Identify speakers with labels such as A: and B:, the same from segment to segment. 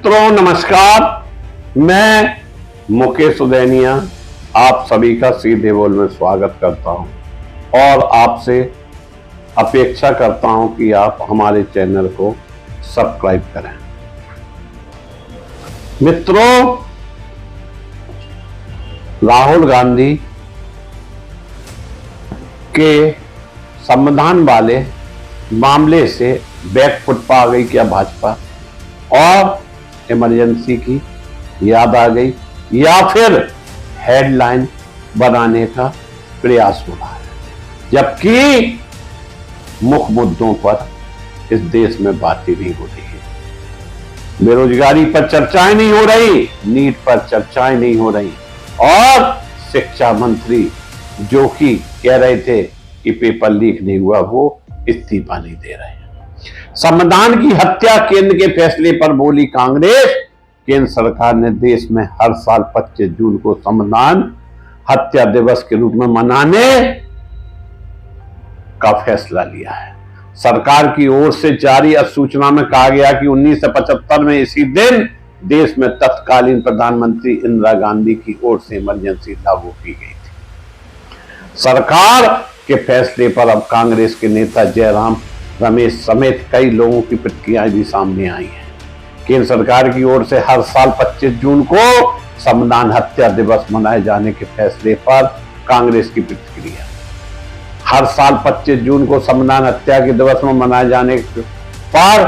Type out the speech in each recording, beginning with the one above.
A: मित्रों नमस्कार, मैं मुकेश उदैनिया आप सभी का सीधे बोल में स्वागत करता हूं और आपसे अपेक्षा करता हूं कि आप हमारे चैनल को सब्सक्राइब करें। मित्रों, राहुल गांधी के संविधान वाले मामले से बैकफुट पा गई क्या भाजपा और इमरजेंसी की याद आ गई या फिर हेडलाइन बनाने का प्रयास हो रहा है, जबकि मुख्य मुद्दों पर इस देश में बातें नहीं हो रही है। बेरोजगारी पर चर्चाएं नहीं हो रही, नीट पर चर्चाएं नहीं हो रही और शिक्षा मंत्री जो कि कह रहे थे कि पेपर लीक नहीं हुआ, वो इस्तीफा नहीं दे रहे हैं। संविधान की हत्या केंद्र के फैसले पर बोली कांग्रेस। केंद्र सरकार ने देश में हर साल 25 जून को संविधान हत्या दिवस के रूप में मनाने का फैसला लिया है। सरकार की ओर से जारी अधिसूचना में कहा गया कि 1975 में इसी दिन देश में तत्कालीन प्रधानमंत्री इंदिरा गांधी की ओर से इमरजेंसी लागू की गई थी। सरकार के फैसले पर अब कांग्रेस के नेता जयराम रमेश समेत कई लोगों की प्रतिक्रियाएं भी सामने आई हैं। केंद्र सरकार की ओर से हर साल 25 जून को संविधान हत्या दिवस मनाए जाने के फैसले पर कांग्रेस की प्रतिक्रिया। हर साल 25 जून को संविधान हत्या के दिवस में मनाए जाने पर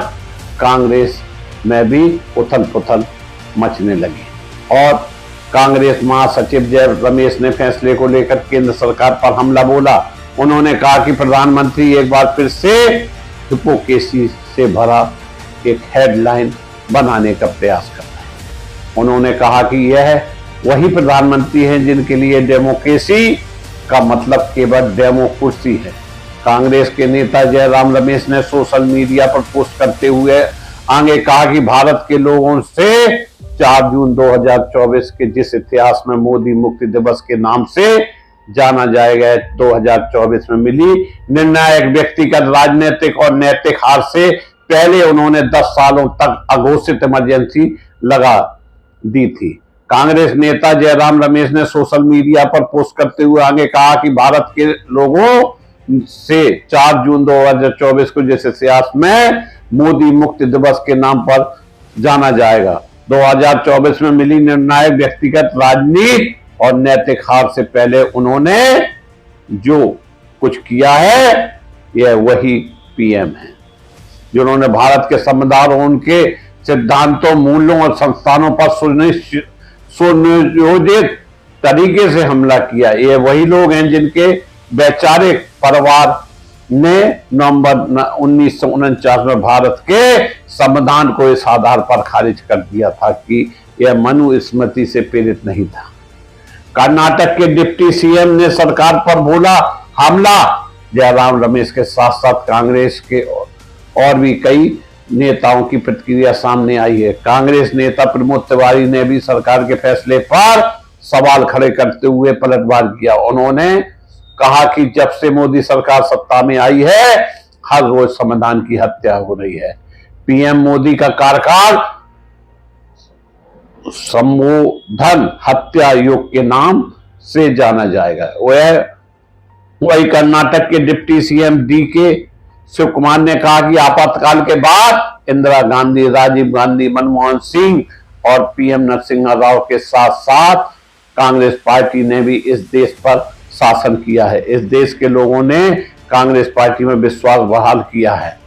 A: कांग्रेस में भी उथल पुथल मचने लगी और कांग्रेस महासचिव जय रमेश ने फैसले को लेकर केंद्र सरकार पर हमला बोला। उन्होंने कहा कि प्रधानमंत्री एक बार फिर से हिपोक्रेसी से भरा एक हेडलाइन बनाने का प्रयास कर रहे हैं। उन्होंने कहा कि यह वही प्रधानमंत्री हैं जिनके लिए डेमोक्रेसी का मतलब केवल डेमोक्रेसी है। कांग्रेस के नेता जयराम रमेश ने सोशल मीडिया पर पोस्ट करते हुए आगे कहा कि भारत के लोगों से 4 जून 2024 के जिस इतिहास में मोदी मुक्ति दिवस के नाम से जाना जाएगा, 2024 में मिली निर्णायक व्यक्तिगत राजनीतिक और नैतिक हार से पहले उन्होंने 10 सालों तक अघोषित इमरजेंसी लगा दी थी। कांग्रेस नेता जयराम रमेश ने सोशल मीडिया पर पोस्ट करते हुए आगे कहा कि भारत के लोगों से 4 जून 2024 को जिस इतिहास में मोदी मुक्ति दिवस के नाम पर जाना जाएगा, 2024 में मिली निर्णायक व्यक्तिगत राजनीति और नैतिक हार से पहले उन्होंने जो कुछ किया है यह वही पीएम है जिन्होंने भारत के संविधान और उनके सिद्धांतों, मूल्यों और संस्थानों पर सुनियोजित तरीके से हमला किया। ये वही लोग हैं जिनके वैचारिक परिवार ने नवंबर 1949 में भारत के संविधान को इस आधार पर खारिज कर दिया था कि यह मनुस्मृति से प्रेरित नहीं था। कर्नाटक के डिप्टी सीएम ने सरकार पर बोला हमला। जयराम रमेश के साथ साथ कांग्रेस के और भी कई नेताओं की प्रतिक्रिया सामने आई है। कांग्रेस नेता प्रमोद तिवारी ने भी सरकार के फैसले पर सवाल खड़े करते हुए पलटवार किया। उन्होंने कहा कि जब से मोदी सरकार सत्ता में आई है, हर रोज संविधान की हत्या हो रही है। पीएम मोदी का कार्यकाल संबोधन हत्या युग के नाम से जाना जाएगा। वही कर्नाटक के डिप्टी सीएम डीके शिव कुमार ने कहा कि आपातकाल के बाद इंदिरा गांधी, राजीव गांधी, मनमोहन सिंह और पीएम नरसिम्हा राव के साथ साथ कांग्रेस पार्टी ने भी इस देश पर शासन किया है। इस देश के लोगों ने कांग्रेस पार्टी में विश्वास बहाल किया है।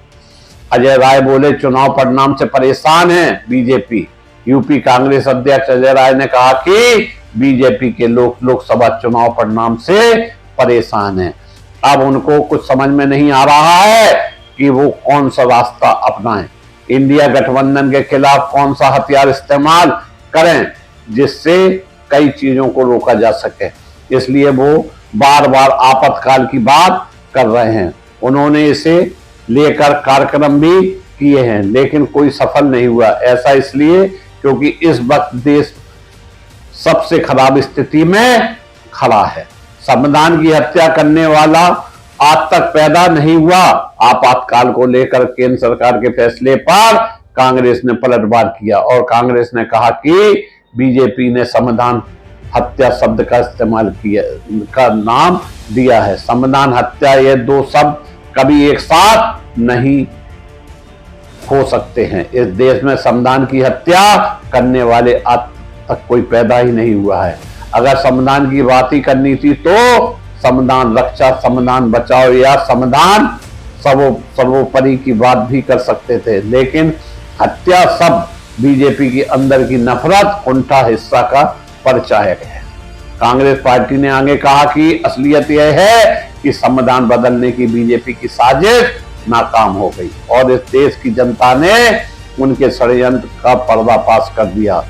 A: अजय राय बोले चुनाव परिणाम से परेशान है बीजेपी। यूपी कांग्रेस अध्यक्ष अजय राय ने कहा कि बीजेपी के लोग लोकसभा चुनाव परिणाम से परेशान हैं। अब उनको कुछ समझ में नहीं आ रहा है कि वो कौन सा रास्ता अपनाएं, इंडिया गठबंधन के खिलाफ कौन सा हथियार इस्तेमाल करें जिससे कई चीजों को रोका जा सके। इसलिए वो बार बार आपातकाल की बात कर रहे हैं। उन्होंने इसे लेकर कार्यक्रम भी किए हैं लेकिन कोई सफल नहीं हुआ। ऐसा इसलिए क्योंकि इस वक्त देश सबसे खराब स्थिति में खड़ा है। संविधान की हत्या करने वाला आज तक पैदा नहीं हुआ। आपातकाल को लेकर केंद्र सरकार के फैसले पर कांग्रेस ने पलटवार किया और कांग्रेस ने कहा कि बीजेपी ने संविधान हत्या शब्द का इस्तेमाल किया, का नाम दिया है। संविधान हत्या, ये दो शब्द कभी एक साथ नहीं हो सकते हैं। इस देश में संविधान की हत्या करने वाले आज तक कोई पैदा ही नहीं हुआ है। अगर संविधान की बात ही करनी थी तो संविधान रक्षा, संविधान बचाओ या संविधान सर्वोपरि की बात भी कर सकते थे, लेकिन हत्या शब्द बीजेपी के अंदर की नफरत, उनका हिस्सा का परिचायक है। कांग्रेस पार्टी ने आगे कहा कि असलियत यह है कि संविधान बदलने की बीजेपी की साजिश नाकाम हो गई और इस देश की जनता ने उनके षड्यंत्र का पर्दाफाश कर दिया।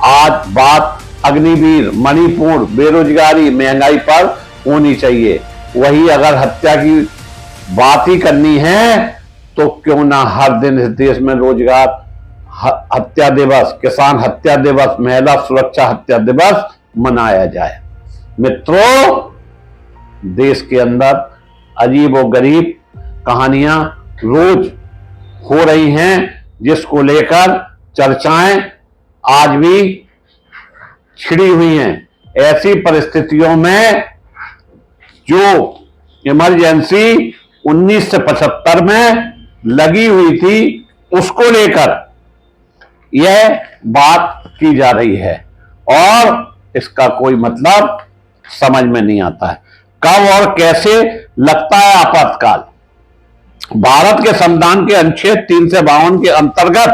A: आज बात अग्निवीर, मणिपुर, बेरोजगारी, महंगाई पर होनी चाहिए। वही अगर हत्या की बात ही करनी है तो क्यों ना हर दिन इस देश में रोजगार हत्या दिवस, किसान हत्या दिवस, महिला सुरक्षा हत्या दिवस मनाया जाए। मित्रों, देश के अंदर अजीब और गरीब कहानियां रोज हो रही हैं, जिसको लेकर चर्चाएं आज भी छिड़ी हुई हैं। ऐसी परिस्थितियों में जो इमरजेंसी 1975 में लगी हुई थी, उसको लेकर यह बात की जा रही है और इसका कोई मतलब समझ में नहीं आता है। कब और कैसे लगता है आपातकाल? भारत के संविधान के अनुच्छेद 352 के अंतर्गत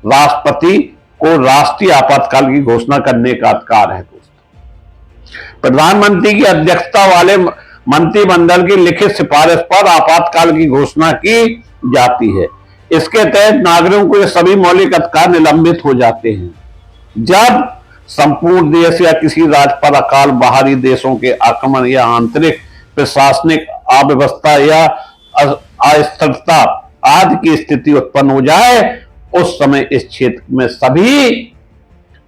A: राष्ट्रपति को राष्ट्रीय आपातकाल की घोषणा करने का अधिकार है। प्रधानमंत्री की अध्यक्षता वाले मंत्रिमंडल की लिखित सिफारिश पर आपातकाल की घोषणा की जाती है। इसके तहत नागरिकों के सभी मौलिक अधिकार निलंबित हो जाते हैं। जब संपूर्ण देश या किसी राज्य पर अकाल, बाहरी देशों के आक्रमण या आंतरिक प्रशासनिक अव्यवस्था या अस्थिरता आदि की स्थिति उत्पन्न हो जाए, उस समय इस क्षेत्र में सभी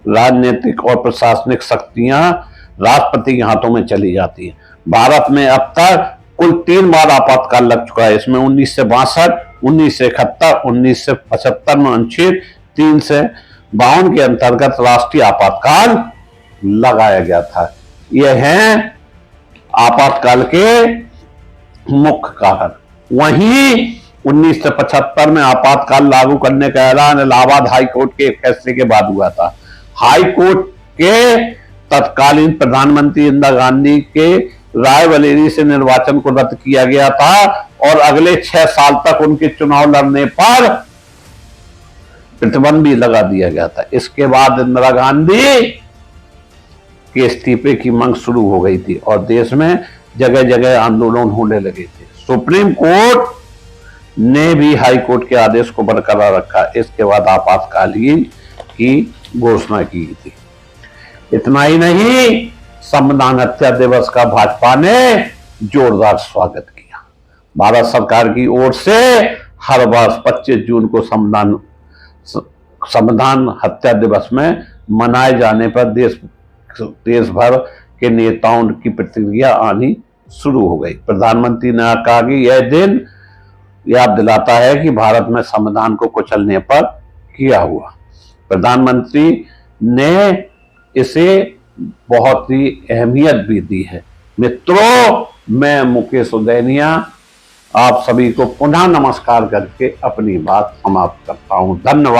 A: राजनीतिक और प्रशासनिक शक्तियां राष्ट्रपति के हाथों में चली जाती है। भारत में अब तक कुल 3 बार आपातकाल लग चुका है। इसमें 1962, 1971, 1975 में अनुच्छेद 352 के अंतर्गत राष्ट्रीय आपातकाल लगाया गया था। यह है आपातकाल के मुख्य कारण। वहीं 1975 में आपातकाल लागू करने का ऐलान इलाहाबाद हाईकोर्ट के फैसले के बाद हुआ था। हाईकोर्ट के तत्कालीन प्रधानमंत्री इंदिरा गांधी के रायबरेली से निर्वाचन को रद्द किया गया था और अगले 6 साल तक उनके चुनाव लड़ने पर प्रतिबंध भी लगा दिया गया था। इसके बाद इंदिरा गांधी के इस्तीफे की मांग शुरू हो गई थी और देश में जगह जगह आंदोलन होने लगे थे। सुप्रीम कोर्ट ने भी हाई कोर्ट के आदेश को बरकरार रखा। इसके बाद आपातकालीन की घोषणा की थी। इतना ही नहीं, संविधान हत्या दिवस का भाजपा ने जोरदार स्वागत किया। भारत सरकार की ओर से हर वर्ष 25 जून को संविधान हत्या दिवस में मनाए जाने पर देश भर के नेताओं की प्रतिक्रिया आनी शुरू हो गई। प्रधानमंत्री ने कहा कि यह दिन याद दिलाता है कि भारत में संविधान को कुचलने पर किया हुआ। प्रधानमंत्री ने इसे बहुत ही अहमियत भी दी है। मित्रों, मैं मुकेश उदैनिया आप सभी को पुनः नमस्कार करके अपनी बात समाप्त करता हूं। धन्यवाद।